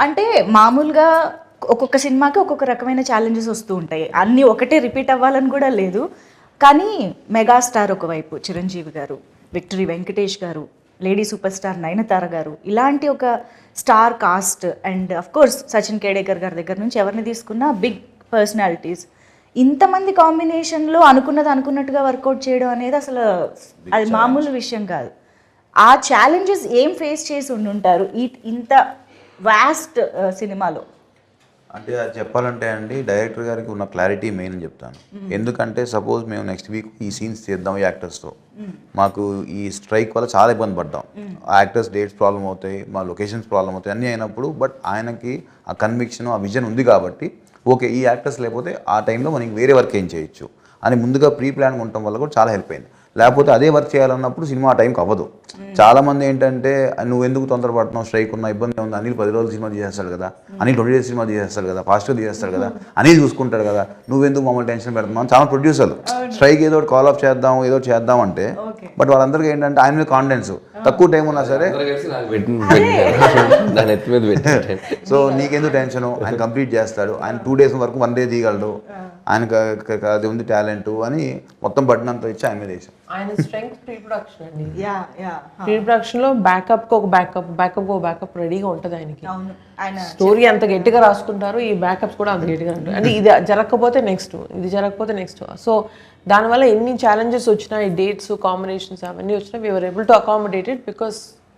అంటే మామూలుగా ఒక్కొక్క సినిమాకి ఒక్కొక్క రకమైన ఛాలెంజెస్ వస్తూ ఉంటాయి. అన్నీ ఒకటే రిపీట్ అవ్వాలని కూడా లేదు. కానీ మెగాస్టార్ ఒకవైపు చిరంజీవి గారు, విక్టరీ వెంకటేష్ గారు, లేడీ సూపర్ స్టార్ నయనతార గారు, ఇలాంటి ఒక star cast and of course Sachin Khedekar గారి దగ్గర నుంచి ఎవరిని తీసుకున్నా బిగ్ పర్సనాలిటీస్, ఇంతమంది కాంబినేషన్లో అనుకున్నది అనుకున్నట్టుగా వర్కౌట్ చేయడం అనేది అసలు అది మామూలు విషయం కాదు. ఆ ఛాలెంజెస్ ఏం ఫేస్ చేసి ఉండుంటారు ఇంత వాస్ట్ సినిమాలో? అంటే అది చెప్పాలంటే అండి, డైరెక్టర్ గారికి ఉన్న క్లారిటీ మెయిన్ అని చెప్తాను. ఎందుకంటే సపోజ్ మేము నెక్స్ట్ వీక్ ఈ సీన్స్ తీద్దాం ఈ యాక్టర్స్తో, మాకు ఈ స్ట్రైక్ వల్ల చాలా ఇబ్బంది పడ్డాం, ఆ యాక్టర్స్ డేట్స్ ప్రాబ్లం అవుతాయి, మా లొకేషన్స్ ప్రాబ్లం అవుతాయి అన్నీ అయినప్పుడు, బట్ ఆయనకి ఆ కన్విక్షన్ ఆ విజన్ ఉంది కాబట్టి ఓకే ఈ యాక్టర్స్ లేకపోతే ఆ టైంలో మనకి వేరే వర్క్ ఏం చేయొచ్చు అని ముందుగా ప్రీ ప్లాన్ ఉండటం వల్ల కూడా చాలా హెల్ప్ అయింది. లేకపోతే అదే వర్క్ చేయాలన్నప్పుడు సినిమా ఆ టైంకి అవ్వదు. చాలామంది ఏంటంటే నువ్వు ఎందుకు తొందరపడుతున్నావు, స్ట్రైక్ ఉన్న ఇబ్బంది ఉంది, అనిల్ 10 రోజులు సినిమా తీసేస్తాడు కదా, అనిల్ 20 డేస్ సినిమా తీసేస్తాడు కదా, ఫాస్ట్గా తీసేస్తాడు కదా, అనిల్ చూసుకుంటాడు కదా, నువ్వెందుకు మమ్మల్ని టెన్షన్ పెడుతున్నావు చాలా ప్రొడ్యూసర్లు స్ట్రైక్ ఏదో కాల్ ఆఫ్ చేద్దాం ఏదో చేద్దాం అంటే, బట్ వాళ్ళందరికీ ఏంటంటే ఆయన మీద కాన్ఫిడెన్స్ తక్కువ టైం ఉన్నా సరే సో నీకెందుకు టెన్షన్, ఆయన కంప్లీట్ చేస్తాడు, ఆయన 2 days వరకు 1 day తీయగలడు, ఆయనకు అది ఉంది టాలెంట్ అని మొత్తం బటన్ అంతా ఇచ్చి ఆయన మీద వేసాం. ఆయన స్ట్రెంగ్త్ ప్రీ ప్రొడక్షన్ అండి. ప్రీ ప్రొడక్షన్ లో బ్యాకప్ కి ఒక బ్యాకప్ రెడీగా ఉంటుంది ఆయనకి. స్టోరీ అంత గట్టిగా రాసుకుంటారు, ఈ బ్యాకప్స్ కూడా అంత గట్టిగా ఉంటాయి. అంటే ఇది జరగకపోతే నెక్స్ట్, ఇది జరగకపోతే నెక్స్ట్. సో దానివల్ల ఎన్ని ఛాలెంజెస్ వచ్చినా, ఈ డేట్స్ కాంబినేషన్స్ అవన్నీ వచ్చినా we're able to accommodate it because